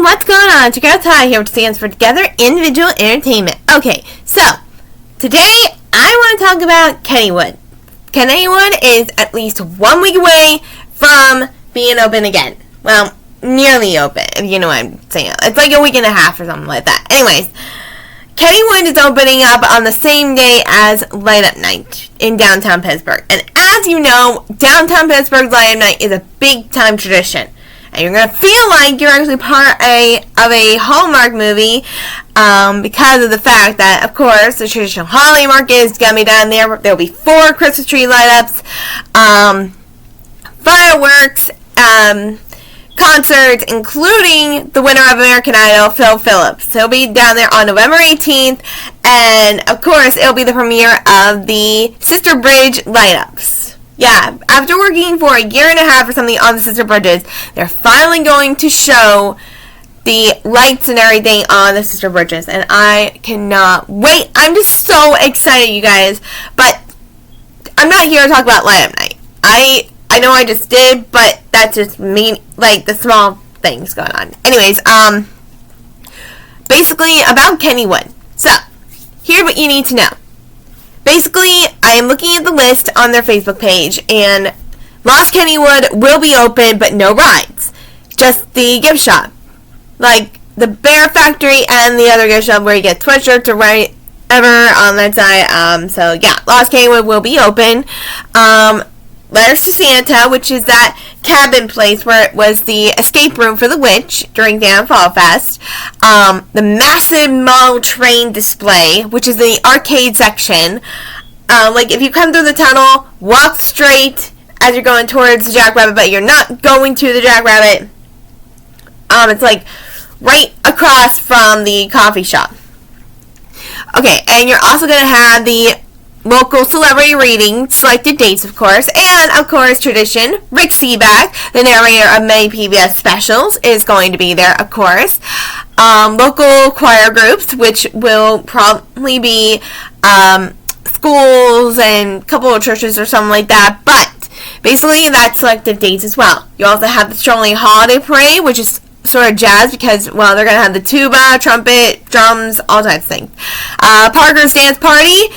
what's going on? Check out T.I.E here, which stands for Together Individual Entertainment. Okay, so today I want to talk about Kennywood. Kennywood is at least 1 week away from being open again. Well, nearly open, if you know what I'm saying. It's like a week and a half or something like that. Anyways, Kennywood is opening up on the same day as Light Up Night in downtown Pittsburgh. And as you know, downtown Pittsburgh's Light Up Night is a big time tradition. And you're going to feel like you're actually part of a Hallmark movie because of the fact that, of course, the traditional holiday market is going to be down there. There will be 4 Christmas tree light-ups, fireworks, concerts, including the winner of American Idol, Phil Phillips. He'll be down there on November 18th, and, of course, it'll be the premiere of the Sister Bridge light-ups. Yeah, after working for a year and a half or something on the Sister Bridges, they're finally going to show the lights and everything on the Sister Bridges, and I cannot wait. I'm just so excited, you guys, but I'm not here to talk about Light Up Night. I know I just did, but that's just me, like the small things going on. Anyways, basically about Kennywood. So, here's what you need to know. Basically, I am looking at the list on their Facebook page, and Lost Kennywood will be open, but no rides. Just the gift shop. Like, the Bear Factory and the other gift shop where you get sweatshirts or whatever on that side. So, yeah, Lost Kennywood will be open. Letters to Santa, which is that cabin place where it was the escape room for the witch during Dan Fall Fest. The massive model train display, which is the arcade section. Like if you come through the tunnel, walk straight as you're going towards the Jackrabbit, but you're not going to the Jackrabbit. It's like right across from the coffee shop. Okay, and you're also going to have the local celebrity reading, selected dates, of course, and, of course, tradition. Rick Seaback, the narrator of many PBS specials, is going to be there, of course. Local choir groups, which will probably be schools and a couple of churches or something like that, but basically that's selected dates as well. You also have the Strolling Holiday Parade, which is sort of jazz because, well, they're going to have the tuba, trumpet, drums, all types of things. Parker's Dance Party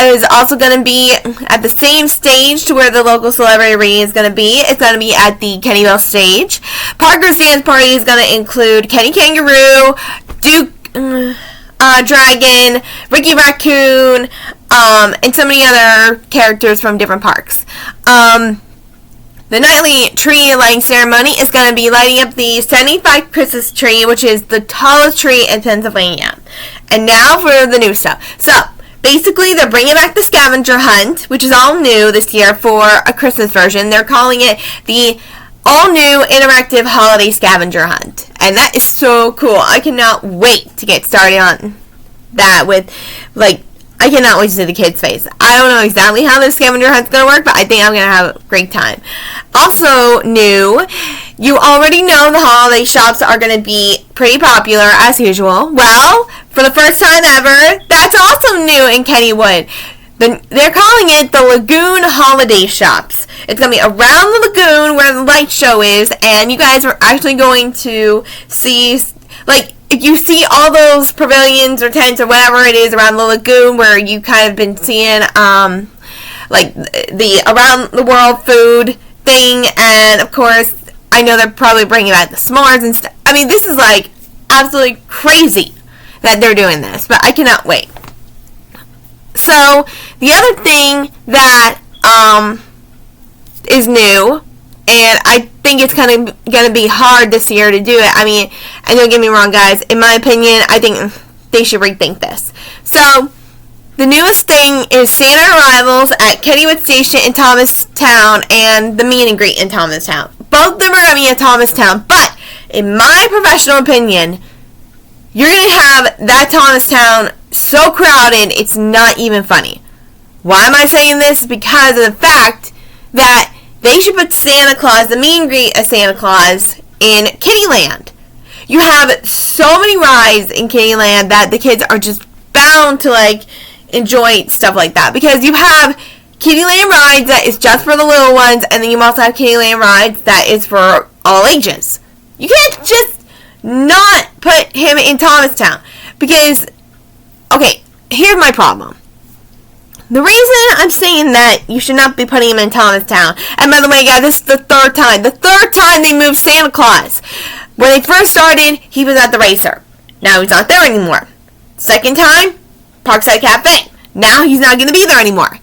is also going to be at the same stage to where the local celebrity reading is going to be. It's going to be at the Kennyville stage. Parker's Dance Party is going to include Kenny Kangaroo, Duke Dragon, Ricky Raccoon, and so many other characters from different parks. The nightly tree lighting ceremony is going to be lighting up the 75th Christmas tree, which is the tallest tree in Pennsylvania. And now for the new stuff. So, basically, they're bringing back the scavenger hunt, which is all new this year for a Christmas version. They're calling it the all-new interactive holiday scavenger hunt. And that is so cool. I cannot wait to get started on that with, like, I cannot wait to see the kids' face. I don't know exactly how the scavenger hunt's going to work, but I think I'm going to have a great time. Also new, you already know the holiday shops are going to be pretty popular as usual. Well, for the first time ever, that's also new in Kennywood. They're calling it the Lagoon Holiday Shops. It's going to be around the lagoon where the light show is, and you guys are actually going to see, like, if you see all those pavilions or tents or whatever it is around the lagoon where you kind of been seeing, like, the around the world food thing, and of course, I know they're probably bringing back the s'mores and stuff. I mean, this is, like, absolutely crazy that they're doing this, but I cannot wait. So, the other thing that, is new, and I think it's kind of going to be hard this year to do it. I mean, and don't get me wrong, guys. In my opinion, I think they should rethink this. So, the newest thing is Santa arrivals at Kennywood Station in Thomastown and the meet and greet in Thomastown. Both of them are going to be in Thomastown, but in my professional opinion, you're going to have that Thomastown so crowded, it's not even funny. Why am I saying this? Because of the fact that they should put Santa Claus, the meet and greet of Santa Claus, in Kittyland. You have so many rides in Kittyland that the kids are just bound to, like, enjoy stuff like that. Because you have Kittyland rides that is just for the little ones, and then you also have Kittyland rides that is for all ages. You can't just not put him in Thomastown. Because, okay, here's my problem. The reason I'm saying that you should not be putting him in Thomastown, and by the way, guys, this is the third time. The third time they moved Santa Claus. When they first started, he was at the Racer. Now he's not there anymore. Second time, Parkside Cafe. Now he's not going to be there anymore.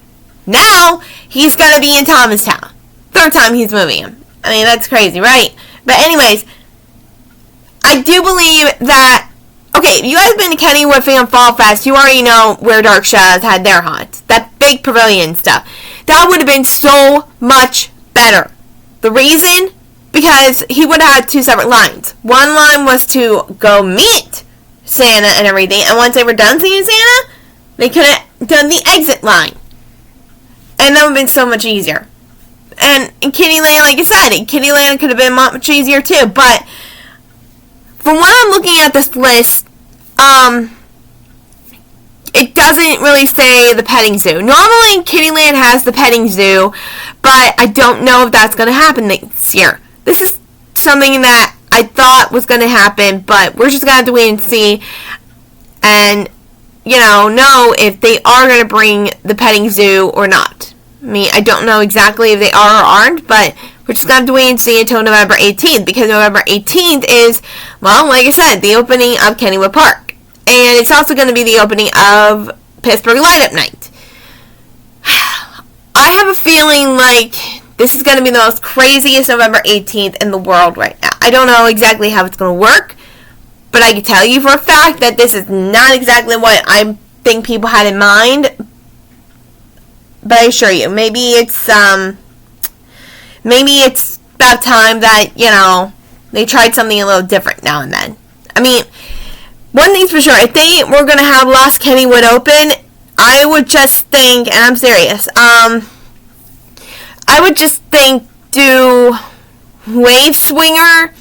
Now he's going to be in Thomastown. Third time he's moving him. I mean, that's crazy, right? But anyways, I do believe that, okay, if you guys have been to Kennywood Fan Fall Fest, you already know where Dark Shadows had their haunts. That big pavilion stuff. That would have been so much better. The reason? Because he would have had two separate lines. One line was to go meet Santa and everything, and once they were done seeing Santa, they could have done the exit line. And that would have been so much easier. And in Kittyland, like I said, in Kittyland could have been much easier too, but from what I'm looking at this list, it doesn't really say the petting zoo. Normally, Kittyland has the petting zoo, but I don't know if that's going to happen this year. This is something that I thought was going to happen, but we're just going to have to wait and see, and, know if they are going to bring the petting zoo or not. I mean, I don't know exactly if they are or aren't, but we're just going to have to wait and see until November 18th, because November 18th is, well, like I said, the opening of Kennywood Park. And it's also going to be the opening of Pittsburgh Light Up Night. I have a feeling like this is going to be the most craziest November 18th in the world right now. I don't know exactly how it's going to work, but I can tell you for a fact that this is not exactly what I think people had in mind. But I assure you, maybe it's about time that, they tried something a little different now and then. I mean, one thing's for sure, if they were going to have Lost Kennywood open, I would just think, and I'm serious, I would just think do Wave Swinger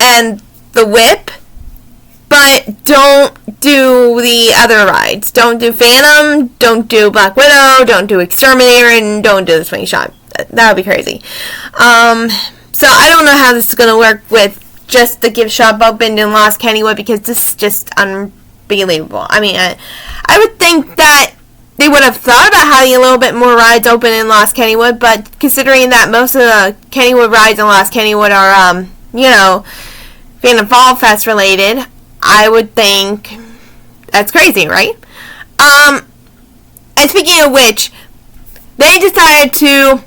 and the Whip, but don't do the other rides. Don't do Phantom, don't do Black Widow, don't do Exterminator, and don't do the Swing Shot. That would be crazy. So I don't know how this is going to work with just the gift shop opened in Lost Kennywood, because this is just unbelievable. I mean, I would think that they would have thought about having a little bit more rides open in Lost Kennywood, but considering that most of the Kennywood rides in Lost Kennywood are, Phantom Fall Fest related, I would think that's crazy, right? And speaking of which, they decided to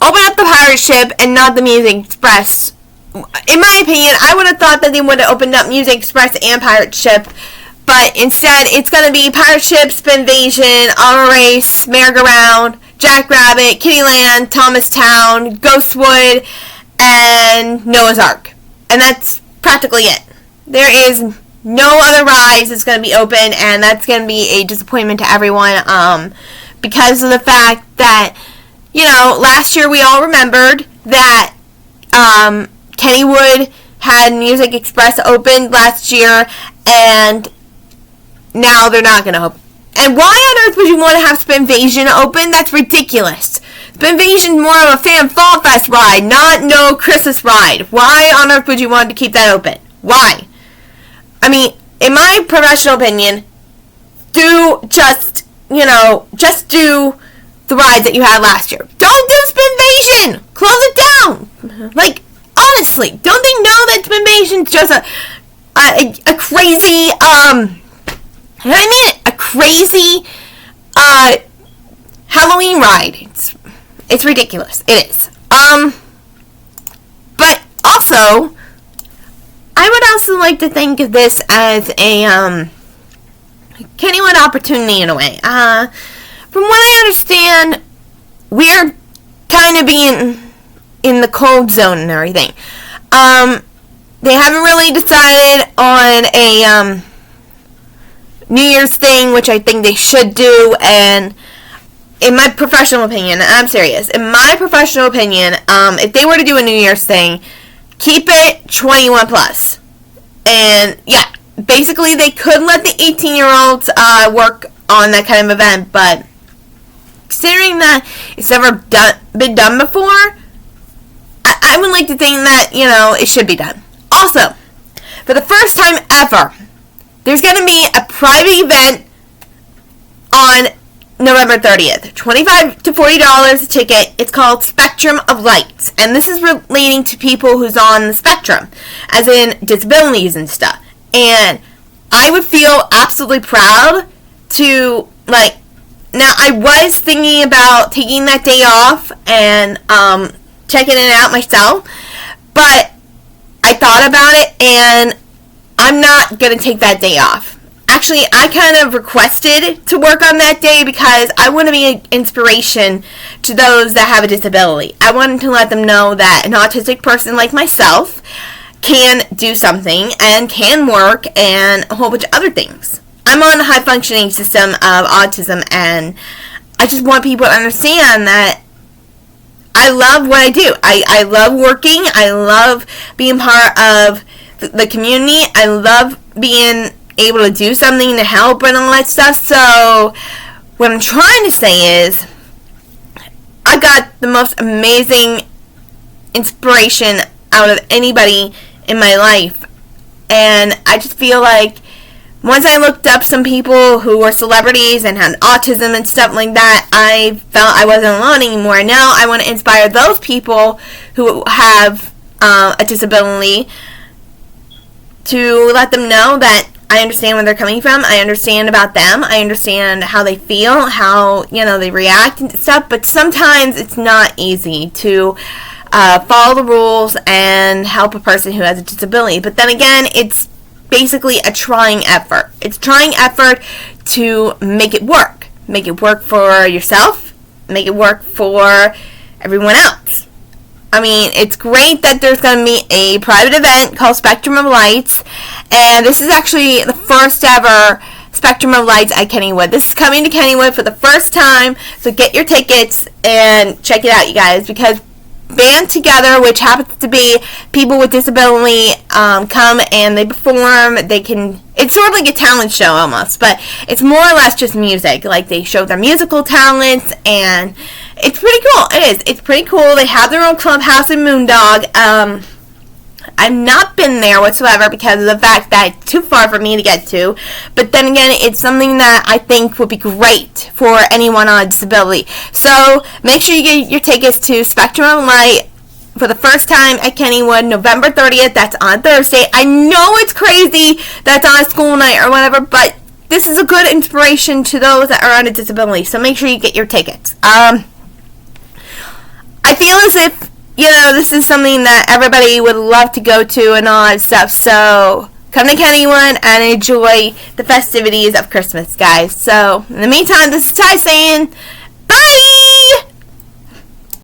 open up the pirate ship and not the Music Express. In my opinion, I would have thought that they would have opened up Music Express and pirate ship, but instead it's going to be pirate ship, Spinvasion, Auto Race, Merry-Go-Round, Jackrabbit, Kittyland, Thomastown, Ghostwood, and Noah's Ark. And that's practically it. There is no other rides that's going to be open, and that's going to be a disappointment to everyone, because of the fact that, last year we all remembered that Kennywood had Music Express opened last year, and now they're not going to open. And why on earth would you want to have Spinvasion open? That's ridiculous. Spinvasion's more of a Fan Fall Fest ride, not no Christmas ride. Why on earth would you want to keep that open? Why? I mean, in my professional opinion, just do the rides that you had last year. Don't do Spinvasion! Close it down! Like, honestly, don't they know that Spinvasion's just a crazy, a crazy, Halloween ride. It's ridiculous. It is. But also, I would also like to think of this as a, Kennywood opportunity in a way. From what I understand, we're kind of being in the cold zone and everything. They haven't really decided on a, New Year's thing, which I think they should do, and in my professional opinion, and I'm serious, in my professional opinion, if they were to do a New Year's thing, keep it 21 plus. And, yeah, basically they could let the 18-year-olds work on that kind of event, but considering that it's never been done before, I would like to think that, it should be done. Also, For the first time ever, there's going to be a private event on November 30th. $25 to $40 a ticket. It's called Spectrum of Lights. And this is relating to people who's on the spectrum, as in disabilities and stuff. And I would feel absolutely proud to, now I was thinking about taking that day off and checking it out myself. But I thought about it, and I'm not going to take that day off. Actually, I kind of requested to work on that day because I want to be an inspiration to those that have a disability. I wanted to let them know that an autistic person like myself can do something and can work and a whole bunch of other things. I'm on the high functioning system of autism, and I just want people to understand that I love what I do. I love working. I love being part of the community. I love being able to do something to help and all that stuff. So what I'm trying to say is I got the most amazing inspiration out of anybody in my life, and I just feel like once I looked up some people who were celebrities and had autism and stuff like that, I felt I wasn't alone anymore. Now I want to inspire those people who have a disability to let them know that I understand where they're coming from. I understand about them. I understand how they feel, how, they react and stuff. But sometimes it's not easy to follow the rules and help a person who has a disability. But then again, it's basically a trying effort. It's a trying effort to make it work. Make it work for yourself. Make it work for everyone else. I mean, it's great that there's going to be a private event called Spectrum of Lights, and this is actually the first ever Spectrum of Lights at Kennywood. This is coming to Kennywood for the first time, so get your tickets and check it out, you guys, because Band Together, which happens to be people with disability, come and they perform. It's sort of like a talent show almost, but it's more or less just music. Like, they show their musical talents, and it's pretty cool. It is. It's pretty cool. They have their own clubhouse in Moondog. I've not been there whatsoever because of the fact that it's too far for me to get to. But then again, it's something that I think would be great for anyone on a disability. So make sure you get your tickets to Spectrum of Light for the first time at Kennywood, November 30th. That's on Thursday. I know it's crazy that's on a school night or whatever, but this is a good inspiration to those that are on a disability. So make sure you get your tickets. I feel as if this is something that everybody would love to go to and all that stuff. So come to Kennywood and enjoy the festivities of Christmas, guys. So in the meantime, this is T.I.E saying